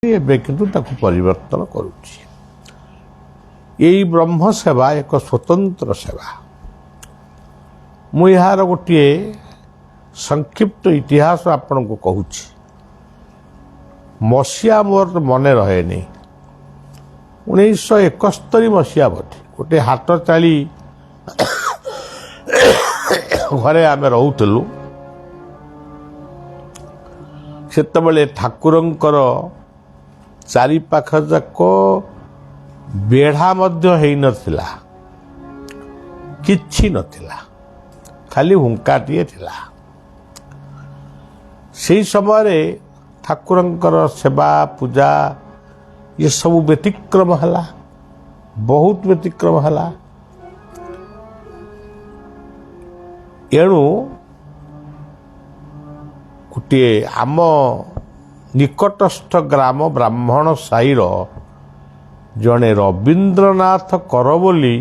ଏବେ କିନ୍ତୁ ତାକୁ ପରିବର୍ତ୍ତନ କରୁଛି। ଏଇ ବ୍ରହ୍ମ ସେବା ଏକ ସ୍ୱତନ୍ତ୍ର ସେବା। ମୁଁ ଏହାର ଗୋଟିଏ ସଂକ୍ଷିପ୍ତ ଇତିହାସ ଆପଣଙ୍କୁ କହୁଛି। ମସିହା ମୋର ମନେ ରହେନି, 1971 ମସିହା ବୋଧେ। ଗୋଟିଏ ହାଟ ଚାଳି ଘରେ ଆମେ ରହୁଥିଲୁ। ସେତେବେଳେ ଠାକୁରଙ୍କର ଚାରିପାଖ ଯାକ ବେଢ଼ା ମଧ୍ୟ ହେଇନଥିଲା, କିଛି ନଥିଲା, ଖାଲି ହୁଙ୍କାଟିଏ ଥିଲା। ସେହି ସମୟରେ ଠାକୁରଙ୍କର ସେବା ପୂଜା ଏସବୁ ବ୍ୟତିକ୍ରମ ହେଲା, ବହୁତ ବ୍ୟତିକ୍ରମ ହେଲା। ଏଣୁ ଗୋଟିଏ ଆମ ନିକଟସ୍ଥ ଗ୍ରାମ ବ୍ରାହ୍ମଣ ସାହିର ଜଣେ ରବୀନ୍ଦ୍ରନାଥ କର ବୋଲି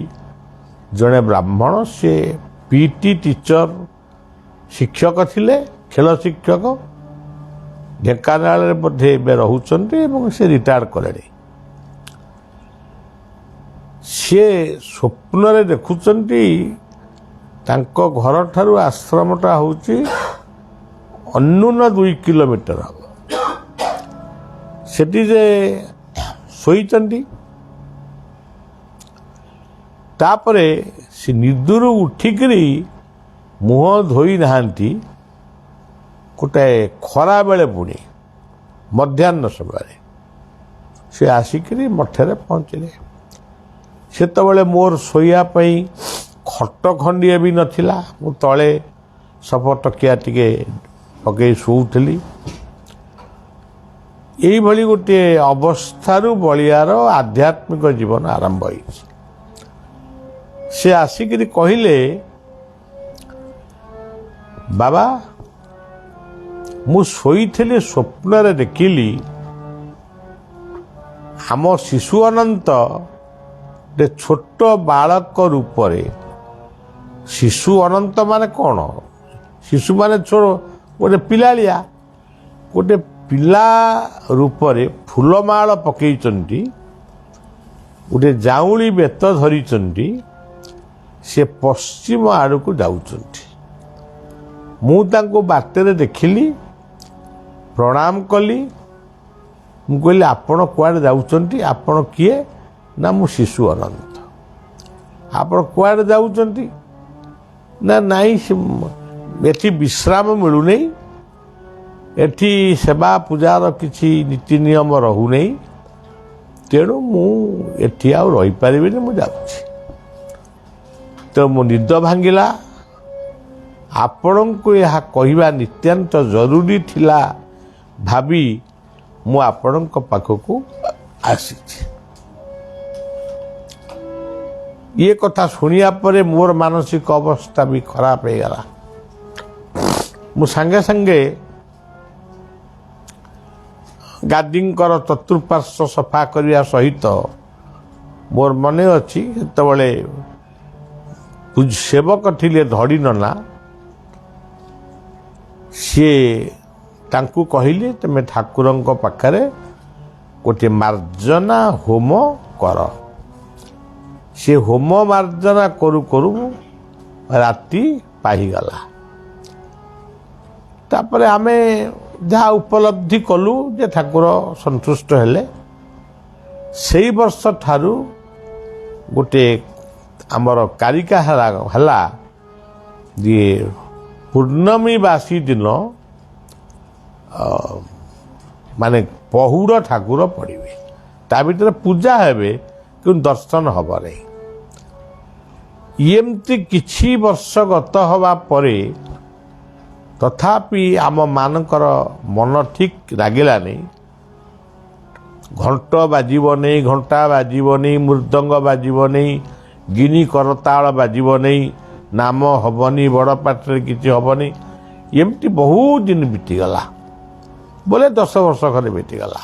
ଜଣେ ବ୍ରାହ୍ମଣ, ସେ ପିଟି ଟିଚର ଶିକ୍ଷକ ଥିଲେ, ଖେଳ ଶିକ୍ଷକ। ଢେଙ୍କାନାଳରେ ବୋଧେ ଏବେ ରହୁଛନ୍ତି ଏବଂ ସେ ରିଟାୟାର୍ଡ କଲେଣି। ସିଏ ସ୍ୱପ୍ନରେ ଦେଖୁଛନ୍ତି ତାଙ୍କ ଘରଠାରୁ ଆଶ୍ରମଟା ହେଉଛି ଅନ୍ୟୁନ 2 କିଲୋମିଟର ହେବ। ସେଠି ଯେ ଶୋଇଛନ୍ତି, ତାପରେ ସେ ନିଦରୁ ଉଠିକିରି ମୁହଁ ଧୋଇ ନାହାନ୍ତି। ଗୋଟାଏ ଖରାବେଳେ ପୁଣି ମଧ୍ୟାହ୍ନ ସମୟରେ ସେ ଆସିକିରି ମଠରେ ପହଞ୍ଚିଲେ। ସେତେବେଳେ ମୋର ଶୋଇବା ପାଇଁ ଖଟ ଖଣ୍ଡିଏ ବି ନଥିଲା। ମୁଁ ତଳେ ସପଟକିଆ ଟିକେ ପକେଇ ଶୋଉଥିଲି। ଏଇଭଳି ଗୋଟିଏ ଅବସ୍ଥାରୁ ବଳିଆର ଆଧ୍ୟାତ୍ମିକ ଜୀବନ ଆରମ୍ଭ ହୋଇଛି। ସେ ଆସିକିରି କହିଲେ, ବାବା, ମୁଁ ଶୋଇଥିଲି, ସ୍ୱପ୍ନରେ ଦେଖିଲି ଆମ ଶିଶୁ ଅନନ୍ତ ଗୋଟେ ଛୋଟ ବାଳକ ରୂପରେ। ଶିଶୁ ଅନନ୍ତ ମାନେ କ'ଣ? ଶିଶୁ ମାନେ ଗୋଟେ ପିଲାଳିଆ, ଗୋଟେ ପିଲା ରୂପରେ ଫୁଲମାଳ ପକେଇଛନ୍ତି, ଗୋଟେ ଜାଉଁଳି ବେତ ଧରିଛନ୍ତି। ସେ ପଶ୍ଚିମ ଆଡ଼କୁ ଯାଉଛନ୍ତି। ମୁଁ ତାଙ୍କୁ ବାଟରେ ଦେଖିଲି, ପ୍ରଣାମ କଲି। ମୁଁ କହିଲି, ଆପଣ କୁଆଡ଼େ ଯାଉଛନ୍ତି? ଆପଣ କିଏ? ନା, ମୁଁ ଶିଶୁ ଅନନ୍ତ। ଆପଣ କୁଆଡ଼େ ଯାଉଛନ୍ତି? ନା, ନାଇଁ, ଏଠି ବିଶ୍ରାମ ମିଳୁନେଇ, ଏଠି ସେବା ପୂଜାର କିଛି ନୀତି ନିୟମ ରହୁନେଇ, ତେଣୁ ମୁଁ ଏଠି ଆଉ ରହିପାରିବିନି, ମୁଁ ଯାଉଛି। ତ ମୋ ନିଦ ଭାଙ୍ଗିଲା। ଆପଣଙ୍କୁ ଏହା କହିବା ନିତ୍ୟାନ୍ତ ଜରୁରୀ ଥିଲା ଭାବି ମୁଁ ଆପଣଙ୍କ ପାଖକୁ ଆସିଛି। ଇଏ କଥା ଶୁଣିବା ପରେ ମୋର ମାନସିକ ଅବସ୍ଥା ବି ଖରାପ ହେଇଗଲା। ମୁଁ ସାଙ୍ଗେ ସାଙ୍ଗେ ଗାଦିଙ୍କର ଚତୁଃପାର୍ଶ୍ୱ ସଫା କରିବା ସହିତ, ମୋର ମନେ ଅଛି ସେତେବେଳେ ସେବକ ଥିଲେ ଧଡ଼ି ନନା, ସିଏ ତାଙ୍କୁ କହିଲେ, ତୁମେ ଠାକୁରଙ୍କ ପାଖରେ ଗୋଟିଏ ମାର୍ଜନା ହୋମ କର। ସେ ହୋମ ମାର୍ଜନା କରୁ କରୁ ରାତି ପାହିଗଲା। ତାପରେ ଆମେ ଯାହା ଉପଲବ୍ଧି କଲୁ ଯେ ଠାକୁର ସନ୍ତୁଷ୍ଟ ହେଲେ। ସେଇ ବର୍ଷ ଠାରୁ ଗୋଟେ ଆମର କାରିକା ହେଲା ଯେ ପୂର୍ଣ୍ଣମୀ ବାସୀ ଦିନ ମାନେ ପହୁଡ଼ ଠାକୁର ପଡ଼ିବେ। ତା ଭିତରେ ପୂଜା ହେବେ କିନ୍ତୁ ଦର୍ଶନ ହେବ ନାହିଁ। ଏମିତି କିଛି ବର୍ଷ ଗତ ହେବା ପରେ ତଥାପି ଆମମାନଙ୍କର ମନ ଠିକ୍ ଲାଗିଲାନି। ଘଣ୍ଟ ବାଜିବନି, ଘଣ୍ଟା ବାଜିବନି, ମୃଦଙ୍ଗ ବାଜିବନି, ଗିନି କରତାଳ ବାଜିବନି, ନାମ ହେବନି, ବଡ଼ ପାଟିରେ କିଛି ହେବନି। ଏମିତି ବହୁତ ଦିନ ବିତିଗଲା, ବୋଲେ 10 ବର୍ଷ ଖଣ୍ଡେ ବିତିଗଲା।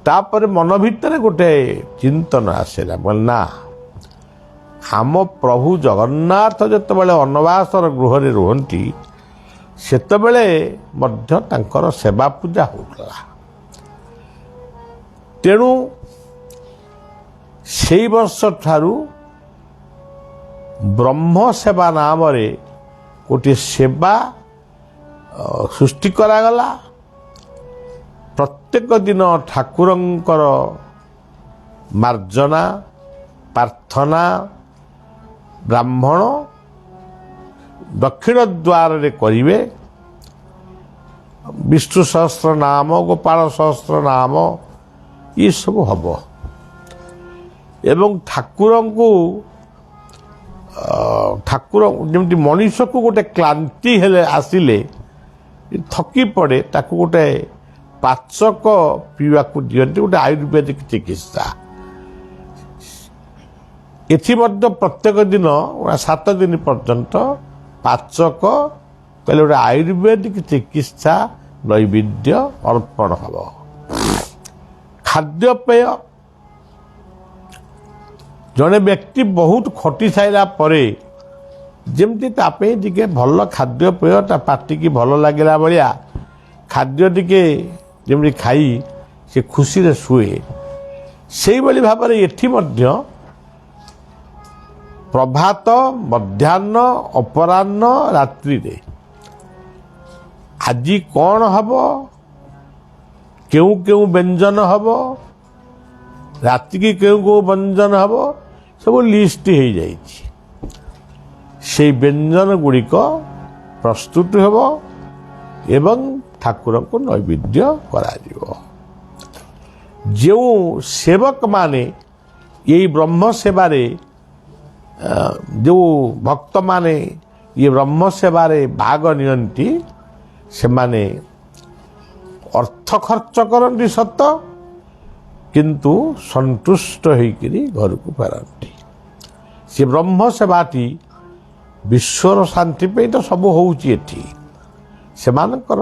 ତାପରେ ମନ ଭିତରେ ଗୋଟେ ଚିନ୍ତନ ଆସିଲା, ବୋଲେ ନା, ଆମ ପ୍ରଭୁ ଜଗନ୍ନାଥ ଯେତେବେଳେ ଅନବାସର ଗୃହରେ ରୁହନ୍ତି, ସେତେବେଳେ ମଧ୍ୟ ତାଙ୍କର ସେବା ପୂଜା ହେଉଥିଲା। ତେଣୁ ସେଇ ବର୍ଷ ଠାରୁ ବ୍ରହ୍ମ ସେବା ନାମରେ ଗୋଟିଏ ସେବା ସୃଷ୍ଟି କରାଗଲା। ପ୍ରତ୍ୟେକ ଦିନ ଠାକୁରଙ୍କର ମାର୍ଜନା ପ୍ରାର୍ଥନା ବ୍ରାହ୍ମଣ ଦକ୍ଷିଣ ଦ୍ୱାରରେ କରିବେ। ବିଷ୍ଣୁ ସହସ୍ର ନାମ ଗୋପାଳ ସହସ୍ର ନାମ ଏସବୁ ହବ ଏବଂ ଠାକୁର ଯେମିତି ମଣିଷକୁ ଗୋଟେ କ୍ଳାନ୍ତି ହେଲେ ଆସିଲେ ଥକି ପଡ଼େ, ତାକୁ ଗୋଟେ ପାଚକ ପିଇବାକୁ ଦିଅନ୍ତି, ଗୋଟେ ଆୟୁର୍ବେଦିକ ଚିକିତ୍ସା। ଏଥି ମଧ୍ୟ ପ୍ରତ୍ୟେକ ଦିନ 7 ଦିନ ପର୍ଯ୍ୟନ୍ତ ପାଚକ କହିଲେ ଗୋଟେ ଆୟୁର୍ବେଦିକ ଚିକିତ୍ସା ନୈବେଦ୍ୟ ଅର୍ପଣ ହେବ। ଖାଦ୍ୟପେୟ ଜଣେ ବ୍ୟକ୍ତି ବହୁତ ଖଟି ସାରିଲା ପରେ ଯେମିତି ତା ପାଇଁ ଟିକେ ଭଲ ଖାଦ୍ୟପେୟ, ତା ପାଟିକି ଭଲ ଲାଗିଲା ଭଳିଆ ଖାଦ୍ୟ ଟିକେ ଯେମିତି ଖାଇ ସେ ଖୁସିରେ ଶୁଏ, ସେଇଭଳି ଭାବରେ ଏଠି ମଧ୍ୟ ପ୍ରଭାତ ମଧ୍ୟାହ୍ନ ଅପରାହ୍ନ ରାତ୍ରିରେ ଆଜି କ'ଣ ହେବ, କେଉଁ କେଉଁ ବ୍ୟଞ୍ଜନ ହେବ, ରାତିକି କେଉଁ କେଉଁ ବ୍ୟଞ୍ଜନ ହେବ, ସବୁ ଲିଷ୍ଟ ହେଇଯାଇଛି। ସେଇ ବ୍ୟଞ୍ଜନ ଗୁଡ଼ିକ ପ୍ରସ୍ତୁତ ହେବ ଏବଂ ଠାକୁରଙ୍କୁ ନୈବେଦ୍ୟ କରାଯିବ। ଯେଉଁ ସେବକମାନେ ଏଇ ବ୍ରହ୍ମ ସେବାରେ, ଯେଉଁ ଭକ୍ତମାନେ ଏ ବ୍ରହ୍ମ ସେବାରେ ଭାଗ ନିଅନ୍ତି, ସେମାନେ ଅର୍ଥ ଖର୍ଚ୍ଚ କରନ୍ତି ସତ, କିନ୍ତୁ ସନ୍ତୁଷ୍ଟ ହେଇକରି ଘରକୁ ଫେରନ୍ତି। ସେ ବ୍ରହ୍ମ ସେବାଟି ବିଶ୍ୱର ଶାନ୍ତି ପାଇଁ ତ ସବୁ ହେଉଛି ଏଠି, ସେମାନଙ୍କର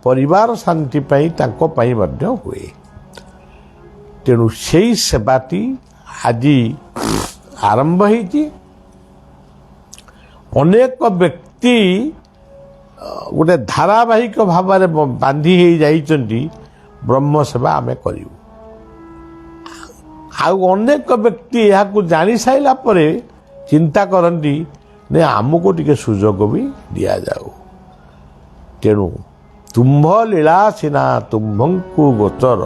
ପରିବାର ଶାନ୍ତି ପାଇଁ ତାଙ୍କ ପାଇଁ ମଧ୍ୟ ହୁଏ। ତେଣୁ ସେଇ ସେବାଟି ଆଜି ଆରମ୍ଭ ହେଇଛି। ଅନେକ ବ୍ୟକ୍ତି ଗୋଟେ ଧାରାବାହିକ ଭାବରେ ବାନ୍ଧି ହେଇ ଯାଇଛନ୍ତି, ବ୍ରହ୍ମ ସେବା ଆମେ କରିବୁ। ଆଉ ଅନେକ ବ୍ୟକ୍ତି ଏହାକୁ ଜାଣିସାରିଲା ପରେ ଚିନ୍ତା କରନ୍ତି, ନେ ଆମକୁ ଟିକେ ସୁଯୋଗ ବି ଦିଆଯାଉ। ତେଣୁ ତୁମ୍ଭ ଲୀଳା ସିନା ତୁମ୍ଭଙ୍କୁ ଗୋଚର,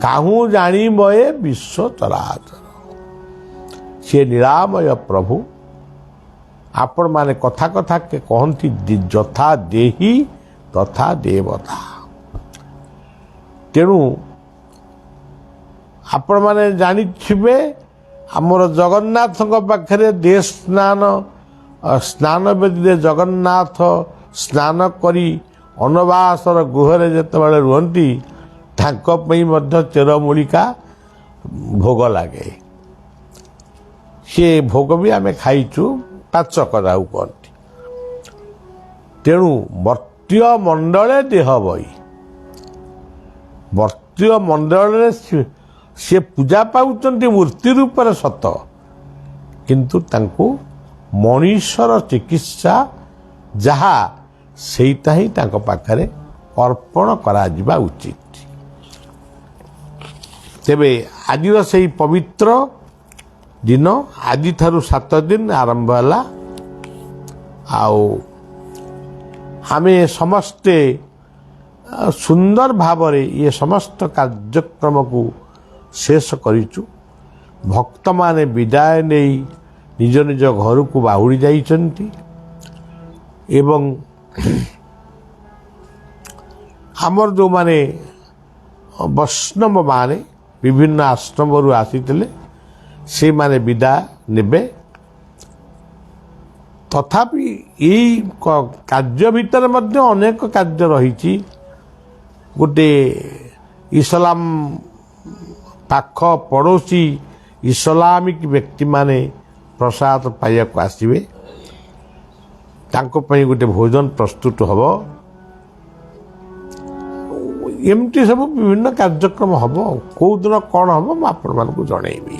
କାହୁଁ ଜାଣିମଏ ବିଶ୍ୱ ଚରାଚର। ସେ ନିରାମୟ ପ୍ରଭୁ, ଆପଣମାନେ କଥା କଥାକେ କହନ୍ତି ଯଥା ଦେହି ତଥା ଦେବତା। ତେଣୁ ଆପଣମାନେ ଜାଣିଥିବେ ଆମର ଜଗନ୍ନାଥଙ୍କ ପାଖରେ ସ୍ନାନ ବେଦୀରେ ଜଗନ୍ନାଥ ସ୍ନାନ କରି ଅନବାସର ଗୃହରେ ଯେତେବେଳେ ରୁହନ୍ତି, ତାଙ୍କ ପାଇଁ ମଧ୍ୟ ଚେରମୂଳିକା ଭୋଗ ଲାଗେ। ସେ ଭୋଗ ବି ଆମେ ଖାଇଛୁ, ପାଚକ ଯାଉ କହନ୍ତି। ତେଣୁ ମର୍ତ୍ତ୍ୟ ମଣ୍ଡଳେ ଦେହ ବହି, ମର୍ତ୍ତ୍ୟ ମଣ୍ଡଳରେ ସେ ପୂଜା ପାଉଛନ୍ତି ମୂର୍ତ୍ତି ରୂପରେ ସତ, କିନ୍ତୁ ତାଙ୍କୁ ମଣିଷର ଚିକିତ୍ସା ଯାହା ସେଇଟା ହିଁ ତାଙ୍କ ପାଖରେ ଅର୍ପଣ କରାଯିବା ଉଚିତ। ତେବେ ଆଜିର ସେହି ପବିତ୍ର ଦିନ, ଆଜିଠାରୁ 7 ଦିନ ଆରମ୍ଭ ହେଲା। ଆଉ ଆମେ ସମସ୍ତେ ସୁନ୍ଦର ଭାବରେ ଏ ସମସ୍ତ କାର୍ଯ୍ୟକ୍ରମକୁ ଶେଷ କରିଛୁ। ଭକ୍ତମାନେ ବିଦାୟ ନେଇ ନିଜ ନିଜ ଘରକୁ ବାହୁଡ଼ି ଯାଇଛନ୍ତି ଏବଂ ଆମର ଯେଉଁମାନେ ବୈଷ୍ଣବମାନେ ବିଭିନ୍ନ ଆଶ୍ରମରୁ ଆସିଥିଲେ, ସେମାନେ ବିଦାୟ ନେବେ। ତଥାପି ଏଇ କାର୍ଯ୍ୟ ଭିତରେ ମଧ୍ୟ ଅନେକ କାର୍ଯ୍ୟ ରହିଛି। ଗୋଟେ ଇସଲାମ ପାଖ ପଡ଼ୋଶୀ ଇସଲାମିକ ବ୍ୟକ୍ତିମାନେ ପ୍ରସାଦ ପାଇବାକୁ ଆସିବେ, ତାଙ୍କ ପାଇଁ ଗୋଟେ ଭୋଜନ ପ୍ରସ୍ତୁତ ହେବ। ଏମିତି ସବୁ ବିଭିନ୍ନ କାର୍ଯ୍ୟକ୍ରମ ହେବ। କେଉଁ ଦିନ କ'ଣ ହେବ ମୁଁ ଆପଣମାନଙ୍କୁ ଜଣେଇବି।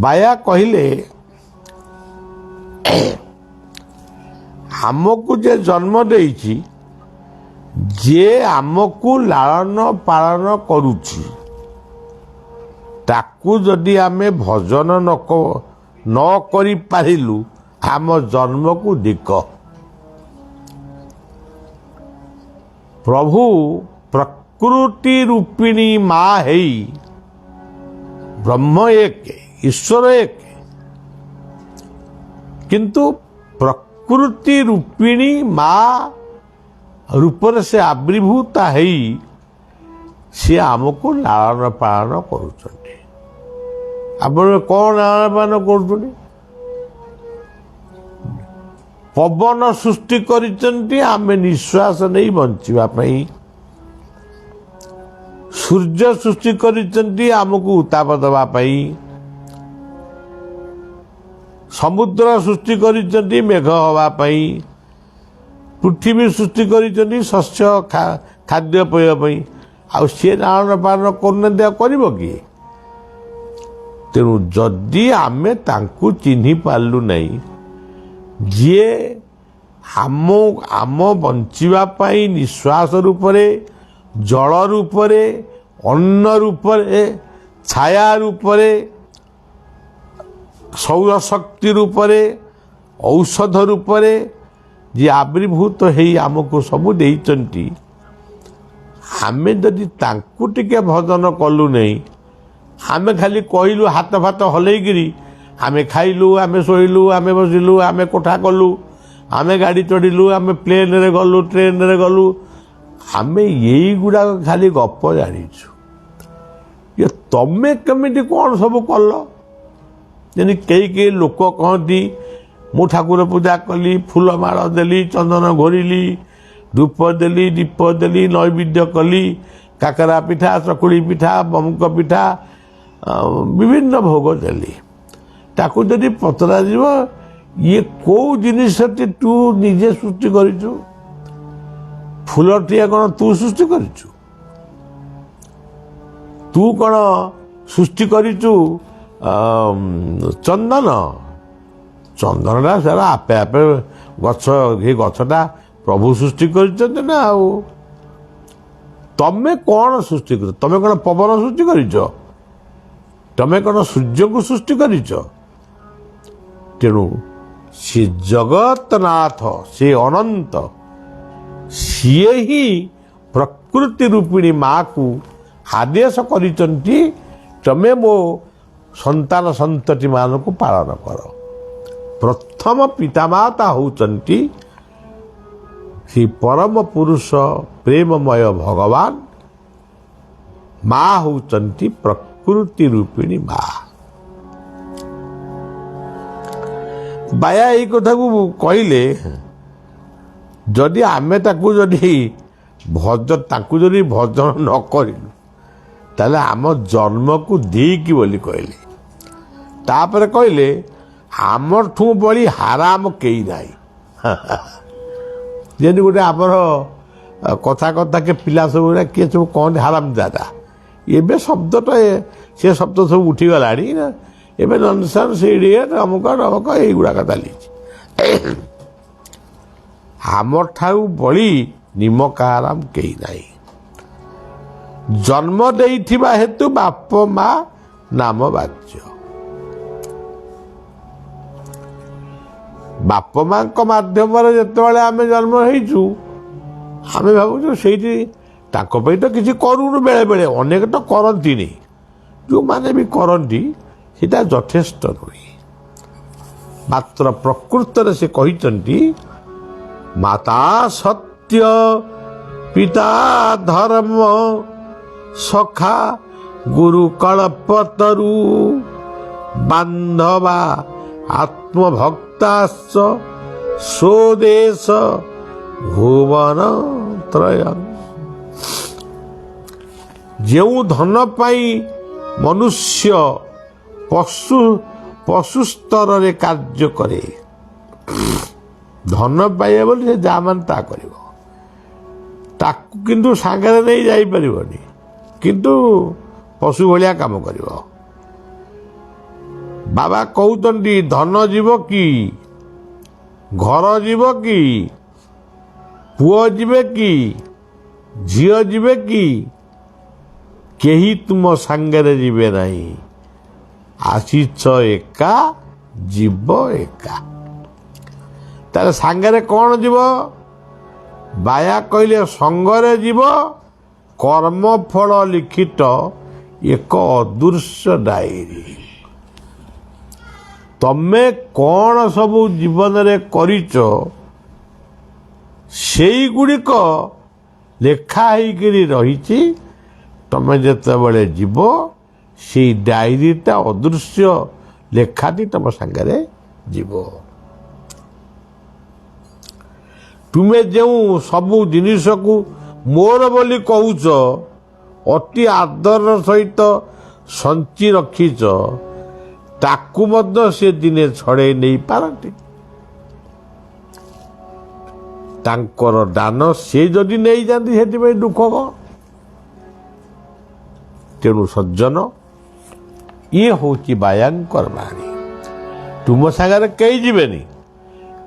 ବାୟା କହିଲେ, ଆମକୁ ଯେ ଜନ୍ମ ଦେଇଛି जे आमको लालन पालन करुछि ताकू जदि आमे भजन न करि पारिलु आम जन्म को दिक। प्रभु प्रकृति रूपिणी माँ है, ब्रह्म एक ईश्वर एक, किंतु प्रकृति रूपिणी माँ रूपर से आविर्भूत है, सी आमको लालन पालन करुछंती। आपण कौन लालन पालन करुछंती? पवन सृष्टि करिचंती आमे निश्वास नहीं बंचिबा पई। सूर्य सृष्टि करिचंती आमको उताप दबा पई। समुद्र सृष्टि करिचंती मेघ हवा पई। पृथ्वी सृष्टि करिचंती शस्य खाद्य पेय पई। आ सी लालन पालन करब कि? तेणु जदि आमे तांकु चिन्हि पारलु नहीं, जी आम बंचिबा पाई निश्वास रूपरे, जल रूपरे, अन्न रूपरे, छाया रूपरे, सौर शक्ति रूपरे, औषध रूपरे जी आविर्भूत है आमको सबू देइचंती। आमे जदि तांकु टिके भजन कलु नहीं, आमे खाली कहलु हाथ फात हलैगिरी आमे खाइलु, आमे शोइलु, आमे बसिलु, आमे कोठा कलु, आमे गाड़ी चढ़िलु, आमे प्लेन रे गलु, ट्रेन रे गलु, आमे यही गुड़ा खाली गप जानिछु। ये तमे केमिति कौन सब कल? जेनी कई लोक कहती मु ठाकुर पूजा कली, फूलमाल देली, चंदन घोरिली, धूप देली, दीप देली, नैवेद्य कली, काकरा पिठा, चकुली पिठा, बमुक पिठा, विभिन्न भोग देली। ताकू जदि पचरा जीव ये कौ जिनिस तू निजे सृष्टि करिछु? फूलटिया कौन तू सृष्टि करिछु? तू कौन सृष्टि करिछु चंदन? चंदनटा सारा आपे आपे गछ, ये गछटा प्रभु सृष्टि करिछन्ते ना। आउ तमे कौन सृष्टि कर? तमे कौन पवन सृष्टि करिछ? तमे कौन सूर्य को सृष्टि करिछ? तेणु से जगतनाथ, से अनंत, सीए ही प्रकृति रूपिणी माँ को आदेश करिचंती, तमे मो संतान संतति मान को पालन कर। प्रथम पितामाता होचंती श्री परम पुरुष प्रेममय भगवान, माँ होचंती प्रकृति रूपिणी माँ। बाया यही कथा को कहले जदि आमे ताकू जदि भजन न करिलु ताले आम जन्म को देकी बोली कहले। तापर कहले आमर ठू बड़ी हाराम केई नाई। जेन गोटे आमर कथा कथा के पिला सब किए सब कहते हाराम दादा, एबे शब्दटा से शब्द सब उठी गलानी ना। एबे ननसेंस इडियट अमुक अमुक एगुड़ाक चली। आमर ठाऊ बड़ी निमक आराम कहीं नहीं। जन्म देइथिबा हेतु बाप माँ नाम बाज्य। बाप माँ माध्यम जिते आम जन्म होइछु आम भावुँ से तो किसी करूनु, बेले बेले अनेक तो करती नहीं, जो माने भी करती सीटा यथेष्ट नुहे। मात्र प्रकृत से कहते माता सत्य, पिता धर्म, सखा गुरु कल्पतरु, बांधवा आत्मभक्ताश्च स्वदेश भुवन त्रयम्। जो धन पाई मनुष्य पशु स्तर रे कार्य करे, धन पाइए बोली से जहाँ मान ता करिवो, ताकू किंतु सांगरे नहीं जाई परिबनी, किंतु पशु भलिया काम करिवो। बाबा कहउतंती धन जीव की, घर जीव की, पुओ जीवे की, झील जीवे कि केही तुम सांगरे जीवे नहीं आसीच एका जीव एका तार सांगरे कौन जीव बाया कहले संगरे जीव कर्मफल लिखित एक अदृश्य डायरी तमे कौन सबू जीवन रे करिच सेई गुड़िक लेखा होकर रही तमे जेतेबेले जीव से डायरीटा अदृश्य लेखाटी तुम सांगरे जीव तुमे जो सबू जिनिस को मोर बोली कहूच अति आदर सहित संची रखीच ताकू मध्य से दिने छड़े नहीं पारती तांकर दान से जदि नहीं जाती से दुख कौन तेणु सज्जन ये हूँ बायांकर बाणी तुम सागर कई जीवेनी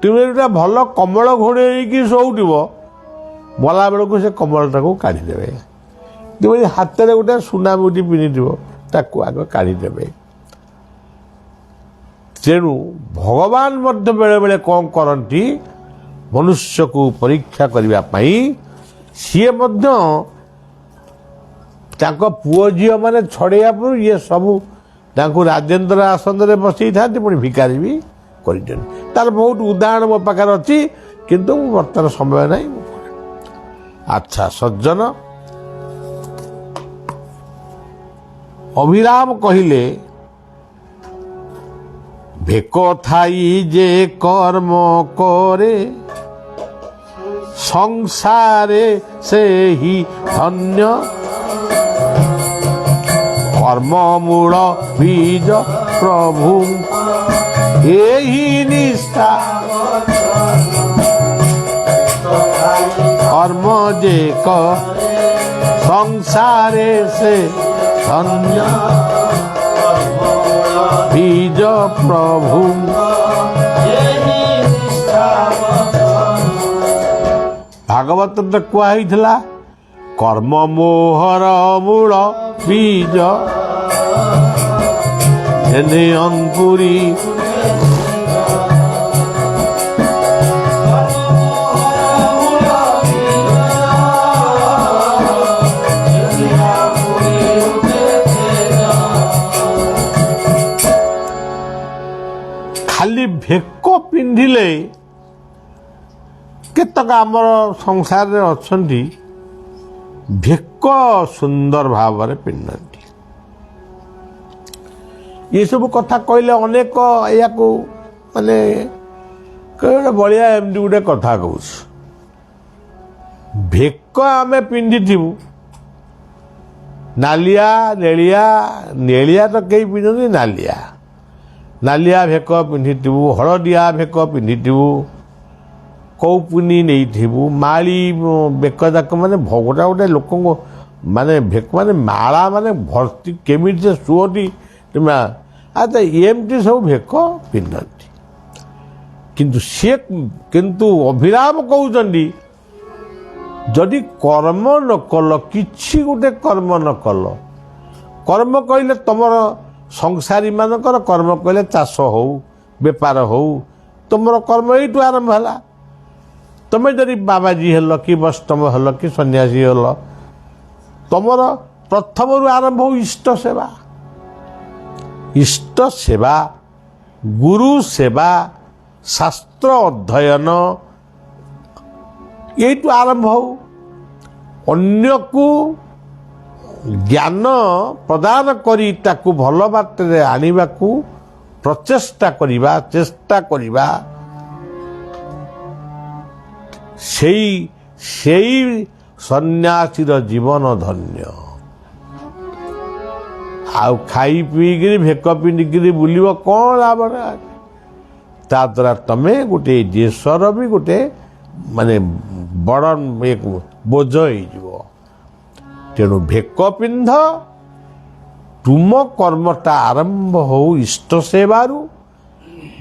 तुम गोटे भल कमल घोड़े शोउब मला बेलू से कमलटा को काढ़ीदे तुम हाथ में गोटे सुना मुठी पिंधि आग काढ़ीदे तेणु भगवान मध्य बेले बेले कौन करती मनुष्य को परीक्षा करने सी पुओ झी मैंने छड़ेया पर ये सबू राजेन्द्र आसन में बसई था पुणी भिकारी भी कर तार बहुत उदाहरण मो पाखे अच्छी किंतु बर्तमान समय नहीं। अच्छा सज्जन अभिराम कहले भेक थाई जे कर्म करे संसारे से ही धन्य कर्म मूल बीज प्रभु यही निष्ठा कर्म जे संसारे से धन्य बीज प्रभु भागवत तो कहुई कर्म मोहर मूल बीज एने अंकुरी खाली भेक पिंधिले केतक आमर संसार रे अछंती भेक सुंदर भाव में पिंधती ये सब कथा कहले अनेक या माने बलिया एमती गोटे कथा कहूँ भेक आम पिंधि नालिया नेलिया नेलिया तो कई पिंधती नालिया नालिया भेक पिंधिबू हलदिया भेक पिंधिबू कौपुनी नहीं माली बेक जाक माने गोटा गोटे लोक माने भेक माने माला माने भर्ती केमी से शुअटी अच्छा एमती सब भेक पिंधती किंतु सी किंतु अभिराम कहते जदि कर्म न कल किछि गोटे कर्म न कल कर्म कहले तुमर संसारी मानकर कर्म कहले चाष हो बेपार हो तुमर कर्म यू आरंभ है तुम्हें जदि बाबाजी हल कि वैष्णव हल कि सन्यासी हल तुमर प्रथम आरंभ हो इष्ट सेवा गुरु सेवा शास्त्र अध्ययन ये आरंभ हो अन्य को ज्ञान प्रदान करी ताकू भल बात आनिबा को प्रचेष्टा करिबा चेष्टा करिबा सेई सन्यासीर जीवन धन्य आउ खाई पीकि भेक पिंधिकी बुलिब कौन लाभ ता द्वारा तमे गोटे देशर भी गोटे माने बड़ एक बोझ हो तेणु भेक पिंध तुम कर्मटा आरंभ हो इष्ट सेवारू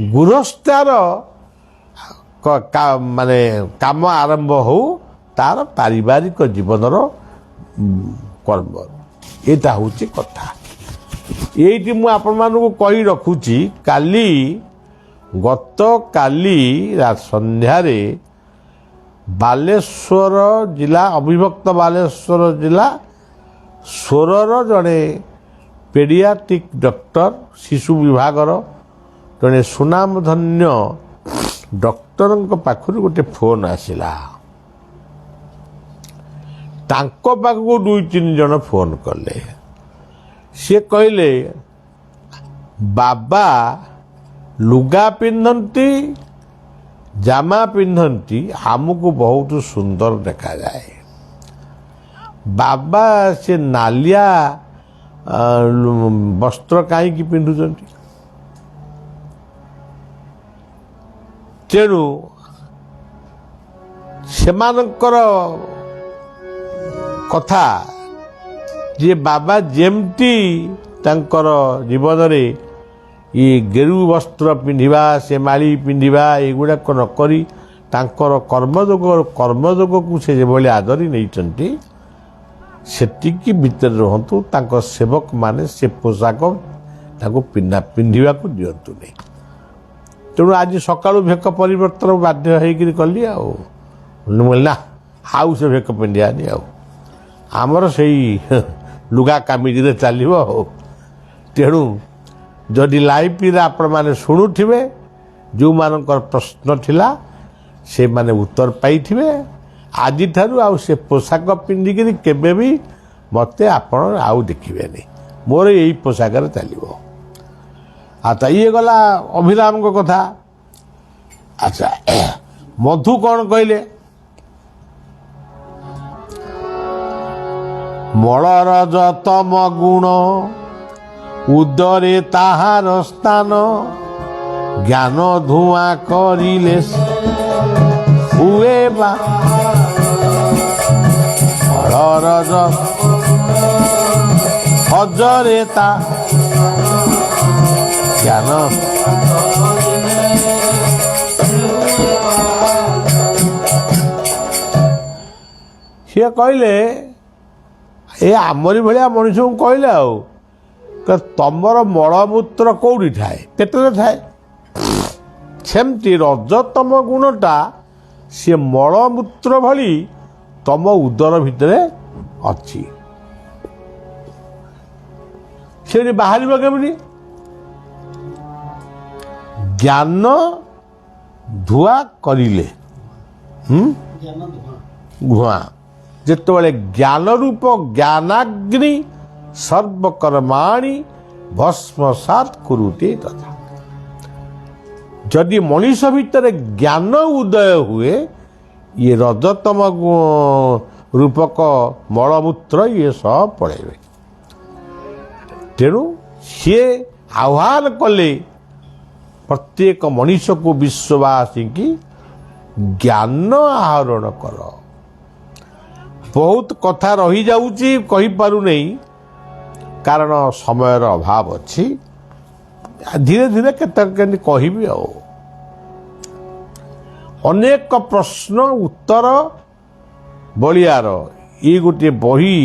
गृहस्थार माने काम आरंभ हो तार पारिवारिक जीवनर कर्म एटा होची कथा ये मुझे आपण कही रखुची काली गत काली संध्यार बालेश्वर जिला अविभक्त बालेश्वर जिला सोरर जड़े पेडियाट्रिक डॉक्टर शिशु विभागर जड़े सुनामधन्य डॉक्टर पाखु गोटे फोन आसला तांको पाखु 2-3 जन फोन कले सी कहले बाबा लुगा पिंधती जामा पिंधती आमको बहुत सुंदर देखा जाए बाबा से नालिया वस्त्र कहीं पिंधुंट तेणु सेमानकर कथा जे बाबा जेमती तांकर जीवन रे ये गेरु वस्त्र पिंधिबा से माली पिंधिबा एगुड़ाक नकरी तांकर कर्मयोग को से भाई आदरी नहीं सेटिकी भितर रहतु तांकर सेवक माने से पोशाक ताको पिंधिबा को दियंतु नहीं तेणु आज सकाळु भेक परिवर्तन बाध्य होकर कली ना हाउ से भेक पिंधियानी आमर से लुगा कामिज चलो तेणु जदि लाइव आपण मैंने शुणुवे जो मानकर प्रश्न थिला से माने उत्तर पाई आज ठारू आ से पोशाक पिंधिक केबे भी मते आपण आउ देखिबे मोर यही पोशाक चलो अच्छा ये गला अभिराम को कथा अच्छा मधु कौन कहले मलर जतम गुण उदरे ताहार स्थान ज्ञान धुआ करिले हुए बा मलर अजरे ता ज्ञान सी कहले ए आमरी भाया मनीष को कहले तमर मलमूत्र कौड़ी थाए पेटे थाए सेमती रजतम गुणटा सी मलमूत्र भली तम उदर भितर अच्छी से बाहर केमी ज्ञान धुआ करिले धुआ जेतबेले ज्ञान रूप ज्ञानाग्नि सर्वकर्माणि भस्मसात कुरुते तथा जदि मनीष भितर ज्ञान उदय हुए ये रजतम रूपक मलमूत्र ये सब पड़े तेणु सी आह्वान कले प्रत्येक मनीष को विश्ववासी की ज्ञान आहरण कर बहुत कथा रही जाऊँगी कही पारु नहीं कारण समयर अभाव अच्छी धीरे धीरे केतक कहबी अनेक प्रश्न उत्तर बलियार ये गोटे बही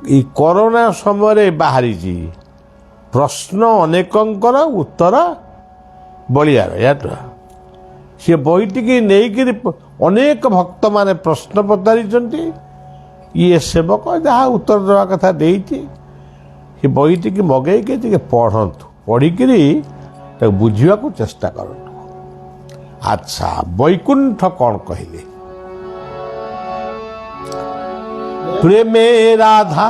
ये कोरोना समय बाहरी प्रश्न अनेकंकर उत्तर बलियार या सी बहीटी नहीं अनेक भक्त माने प्रश्न पचारि ये सेवक जहाँ उत्तर देवा कथा देती ये बहीटी मगई पढ़तु पढ़िक बुझा चेष्टा करूँ अच्छा वैकुंठ कौन कहले प्रेमे राधा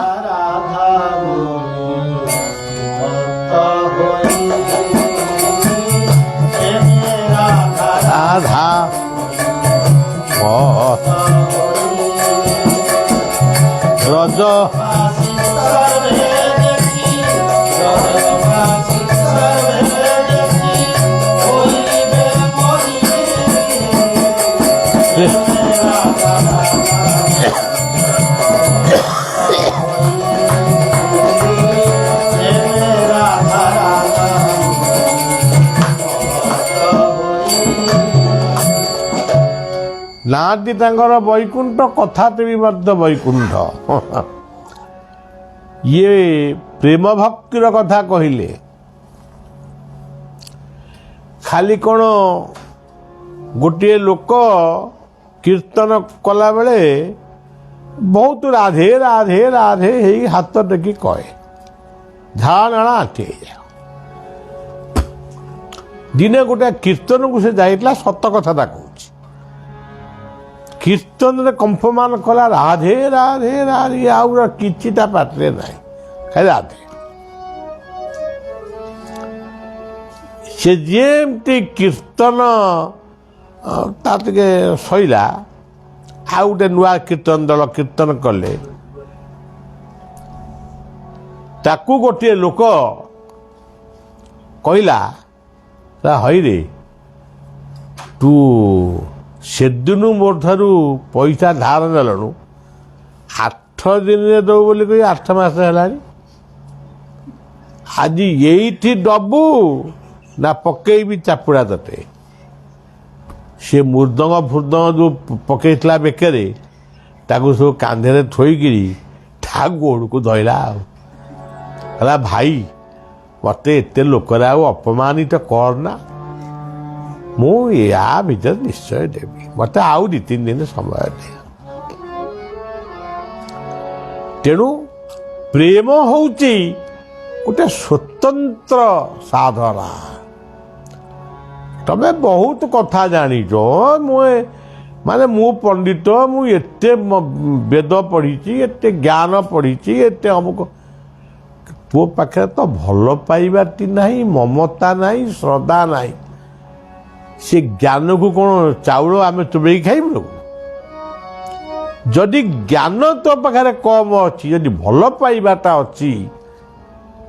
राधा रज ନାଁଟି ତାଙ୍କର ବୈକୁଣ୍ଠ, କଥାଟି ବି ମଧ୍ୟ ବୈକୁଣ୍ଠ। ଇଏ ପ୍ରେମ ଭକ୍ତିର କଥା କହିଲେ। ଖାଲି କ'ଣ ଗୋଟିଏ ଲୋକ କୀର୍ତ୍ତନ କଲାବେଳେ ବହୁତ ରାଧେ ରାଧେ ରାଧେ ହେଇ ହାତ ଟେକି କହେ, ଝାଳ ନାଳ ଆଣ୍ଠି ହେଇଯାଏ। ଦିନେ ଗୋଟେ କୀର୍ତ୍ତନକୁ ସେ ଯାଇଥିଲା, ସତ କଥାଟା କହୁଛି। କୀର୍ତ୍ତନରେ କମ୍ପମାନ କଲା ରାଧେ ରାଧେ ରାଧେ, ଆଉ କିଛିଟା ପାଟିରେ ନାହିଁ, ଖାଲି ରାଧେ। ସେ ଯେମିତି କୀର୍ତ୍ତନ ତା ଟିକେ ସଇଲା, ଆଉ ଗୋଟେ ନୂଆ କୀର୍ତ୍ତନ ଦଳ କୀର୍ତ୍ତନ କଲେ। ତାକୁ ଗୋଟିଏ ଲୋକ କହିଲା, ହଇରେ ତୁ ସେଦିନୁ ମୋ ଠାରୁ ପଇସା ଧାର ନେଲଣୁ, 8 ଦିନରେ ଦେବୁ ବୋଲି କହି 8 ମାସ ହେଲାଣି। ଆଜି ଏଇଠି ଦବୁ ନା ପକେଇବି ଚାପୁଡ଼ା ତତେ? ସେ ମୃଦଙ୍ଗ ଫୃଦଙ୍ଗ ଯେଉଁ ପକେଇଥିଲା ବେକରେ, ତାକୁ ସବୁ କାନ୍ଧରେ ଥୋଇକିରି ତା ଗୋଡ଼କୁ ଧଇଲା। ଆଉ ହେଲା, ଭାଇ ମୋତେ ଏତେ ଲୋକରେ ଆଉ ଅପମାନିତ କରନା, ମୁଁ ୟା ଭିତରେ ନିଶ୍ଚୟ ଦେବି, ମୋତେ ଆଉ 2-3 ଦିନ ସମୟ ଦେ। ତେଣୁ ପ୍ରେମ ହେଉଛି ଗୋଟେ ସ୍ୱତନ୍ତ୍ର ସାଧନା। ତମେ ବହୁତ କଥା ଜାଣିଛ, ମୁଁ ପଣ୍ଡିତ, ମୁଁ ଏତେ ବେଦ ପଢ଼ିଛି, ଏତେ ଜ୍ଞାନ ପଢ଼ିଛି, ଏତେ ଅମୁକ। ତୋ ପାଖରେ ତ ଭଲ ପାଇବାଟି ନାହିଁ, ମମତା ନାହିଁ, ଶ୍ରଦ୍ଧା ନାହିଁ। ସେ ଜ୍ଞାନକୁ କ'ଣ ଚାଉଳ ଆମେ ଚୋବେଇ ଖାଇବୁ? ଯଦି ଜ୍ଞାନ ତୋ ପାଖରେ କମ୍ ଅଛି, ଯଦି ଭଲ ପାଇବାଟା ଅଛି,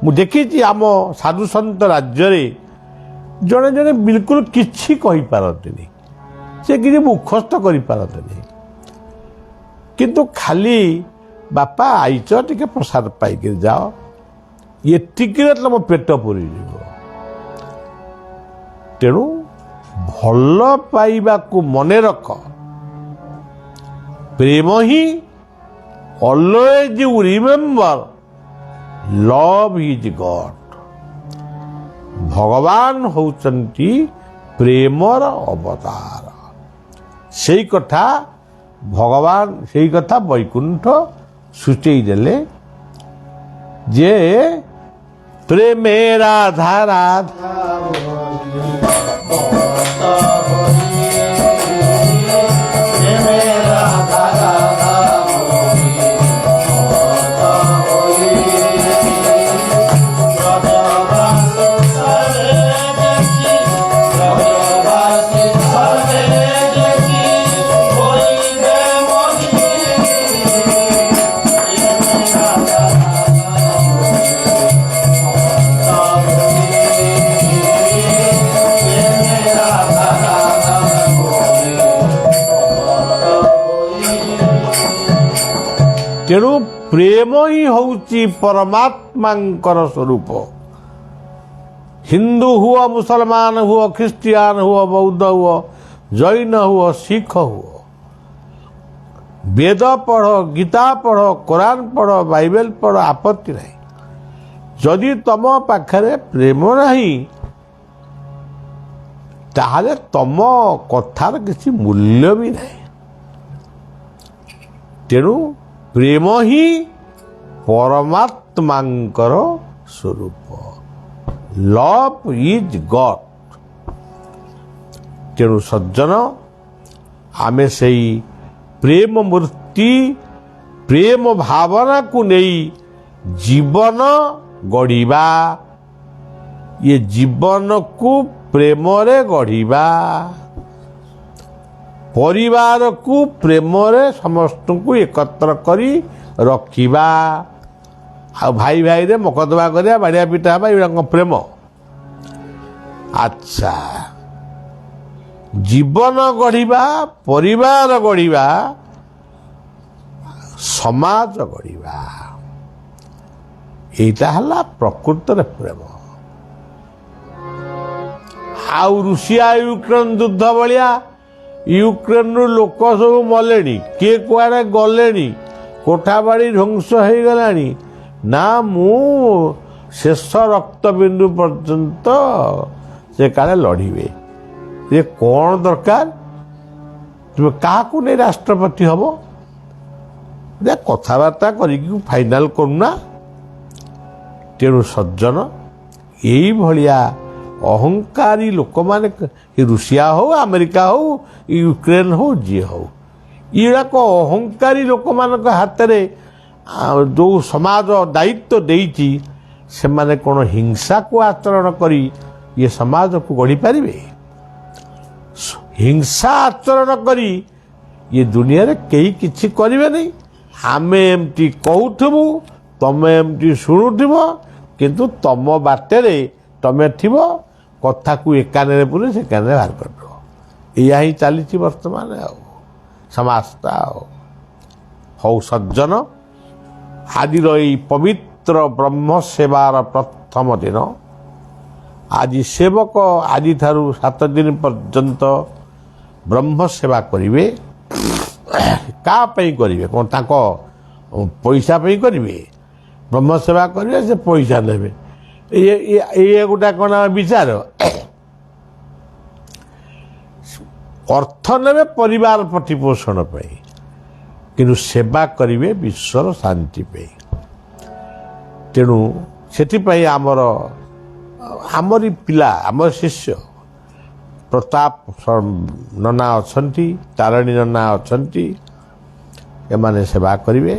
ମୁଁ ଦେଖିଛି ଆମ ସାଧୁସନ୍ଥ ରାଜ୍ୟରେ ଜଣେ ଜଣେ ବିଲକୁଲ କିଛି କହିପାରନ୍ତିନି, ସେ କିଛି ମୁଖସ୍ଥ କରିପାରନ୍ତିନି, କିନ୍ତୁ ଖାଲି ବାପା ଆଇଛ ଟିକେ ପ୍ରସାଦ ପାଇକିରି ଯାଅ, ଏତିକିରେ ତମ ପେଟ ପୁରିଯିବ। ତେଣୁ ଭଲ ପାଇବାକୁ ମନେ ରଖ, ପ୍ରେମ ହିଁ always you remember love is God. ଭଗବାନ ହେଉଛନ୍ତି ପ୍ରେମର ଅବତାର। ସେଇ କଥା ଭଗବାନ, ସେଇ କଥା ବୈକୁଣ୍ଠ ସୂଚେଇ ଦେଲେ ଯେ ପ୍ରେମେ ରାଧା ରାଧା ତେଣୁ ପ୍ରେମ ହିଁ ହେଉଛି ପରମାତ୍ମାଙ୍କର ସ୍ୱରୂପ। ହିନ୍ଦୁ ହୁଅ, ମୁସଲମାନ ହୁଅ, ଖ୍ରୀଷ୍ଟିଆନ ହୁଅ, ବୌଦ୍ଧ ହୁଅ, ଜୈନ ହୁଅ, ଶିଖ ହୁଅ, ବେଦ ପଢ଼, ଗୀତା ପଢ଼, କୋରାନ ପଢ଼, ବାଇବେଲ ପଢ଼, ଆପତ୍ତି ନାହିଁ। ଯଦି ତମ ପାଖରେ ପ୍ରେମ ନାହିଁ, ତାହେଲେ ତମ କଥାର କିଛି ମୂଲ୍ୟ ବି ନାହିଁ। ତେଣୁ ପ୍ରେମ ହିଁ ପରମାତ୍ମାଙ୍କର ସ୍ୱରୂପ। ଲଭ୍ ଇଜ୍ ଗଡ୍। ତେଣୁ ସଜ୍ଜନ, ଆମେ ସେଇ ପ୍ରେମ ମୂର୍ତ୍ତି, ପ୍ରେମ ଭାବନାକୁ ନେଇ ଜୀବନ ଗଢ଼ିବା। ଇଏ ଜୀବନକୁ ପ୍ରେମରେ ଗଢ଼ିବା, ପରିବାରକୁ ପ୍ରେମରେ ସମସ୍ତଙ୍କୁ ଏକତ୍ର କରି ରଖିବା। ଆଉ ଭାଇ ଭାଇରେ ମକଦ୍ଦମା କରିବା, ବାଡ଼ିଆ ପିଟା ହେବା, ଏଗୁଡ଼ା କ'ଣ ପ୍ରେମ? ଆଚ୍ଛା, ଜୀବନ ଗଢ଼ିବା, ପରିବାର ଗଢ଼ିବା, ସମାଜ ଗଢ଼ିବା, ଏଇଟା ହେଲା ପ୍ରକୃତରେ ପ୍ରେମ। ଆଉ ରୁଷିଆ ୟୁକ୍ରେନ ଯୁଦ୍ଧ ଭଳିଆ ୟୁକ୍ରେନରୁ ଲୋକ ସବୁ ମଲେଣି, କିଏ କୁଆଡ଼େ ଗଲେଣି, କୋଠାବାଡ଼ି ଧ୍ୱଂସ ହେଇଗଲାଣି। ନା ମୁଁ ଶେଷ ରକ୍ତବିନ୍ଦୁ ପର୍ଯ୍ୟନ୍ତ ସେ କାଳେ ଲଢ଼ିବେ। ଏ କ'ଣ ଦରକାର? ତୁମେ କାହାକୁ ନେଇ ରାଷ୍ଟ୍ରପତି ହବ? କଥାବାର୍ତ୍ତା କରିକି ଫାଇନାଲ କରୁନା। ତେଣୁ ସଜ୍ଜନ, ଏଇଭଳିଆ ଅହଙ୍କାରୀ ଲୋକମାନେ, ରୁଷିଆ ହଉ, ଆମେରିକା ହଉ, ୟୁକ୍ରେନ ହଉ, ଯିଏ ହଉ, ଏଗୁଡ଼ାକ ଅହଙ୍କାରୀ ଲୋକମାନଙ୍କ ହାତରେ ଯେଉଁ ସମାଜ ଦାୟିତ୍ୱ ଦେଇଛି, ସେମାନେ କ'ଣ ହିଂସାକୁ ଆଚରଣ କରି ଇଏ ସମାଜକୁ ଗଢ଼ିପାରିବେ? ହିଂସା ଆଚରଣ କରି ଇଏ ଦୁନିଆରେ କେହି କିଛି କରିବେନି। ଆମେ ଏମିତି କହୁଥିବୁ, ତମେ ଏମିତି ଶୁଣୁଥିବ, କିନ୍ତୁ ତମ ବାଟରେ ତମେ ଥିବ, କଥାକୁ ଏ କାନରେ ପୁରେଇ ସେ କାନରେ ବାହାର କରିଦେବ। ଏଇଆ ହିଁ ଚାଲିଛି ବର୍ତ୍ତମାନ ଆଉ ସମାଜଟା। ଆଉ ହଉ ସଜ୍ଜନ, ଆଜିର ଏଇ ପବିତ୍ର ବ୍ରହ୍ମ ସେବାର ପ୍ରଥମ ଦିନ। ଆଜି ସେବକ ଆଜିଠାରୁ 7 ଦିନ ପର୍ଯ୍ୟନ୍ତ ବ୍ରହ୍ମ ସେବା କରିବେ। କାହା ପାଇଁ କରିବେ? କ'ଣ ତାଙ୍କ ପଇସା ପାଇଁ କରିବେ? ବ୍ରହ୍ମ ସେବା କରିବେ, ସେ ପଇସା ନେବେ। ଇଏ ଗୋଟା କ'ଣ ବିଚାର? ଅର୍ଥ ନେବେ ପରିବାର ପ୍ରତିପୋଷଣ ପାଇଁ, କିନ୍ତୁ ସେବା କରିବେ ବିଶ୍ୱର ଶାନ୍ତି ପାଇଁ। ତେଣୁ ସେଥିପାଇଁ ଆମରି ପିଲା, ଆମର ଶିଷ୍ୟ ପ୍ରତାପ ନନା ଅଛନ୍ତି, ତାରିଣୀ ନନା ଅଛନ୍ତି, ଏମାନେ ସେବା କରିବେ।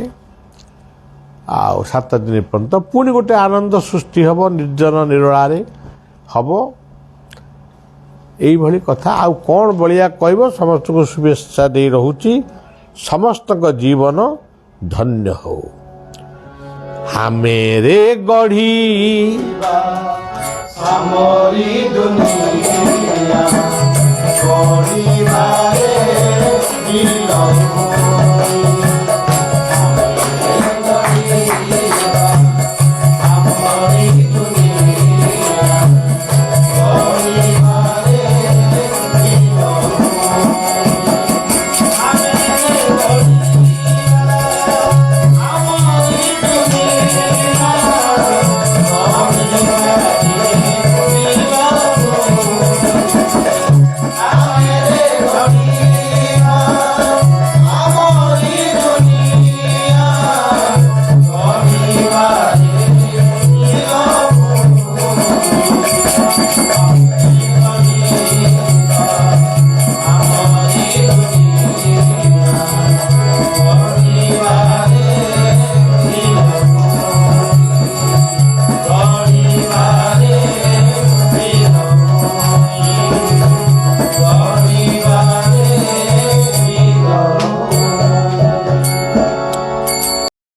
ଆଉ 7 ଦିନ ପର୍ଯ୍ୟନ୍ତ ପୁଣି ଗୋଟେ ଆନନ୍ଦ ସୃଷ୍ଟି ହେବ, ନିର୍ଜନ ନିରୋଳାରେ ହେବ। ଏଇଭଳି କଥା। ଆଉ କ'ଣ ବଳିଆ କହିବ? ସମସ୍ତଙ୍କୁ ଶୁଭେଚ୍ଛା ଦେଇ ରହୁଛି। ସମସ୍ତଙ୍କ ଜୀବନ ଧନ୍ୟ ହଉ। ଆମେରେ ଗଢ଼ିବା ଆମରି ଦୁନିଆ, ଗଢ଼ିବାରେ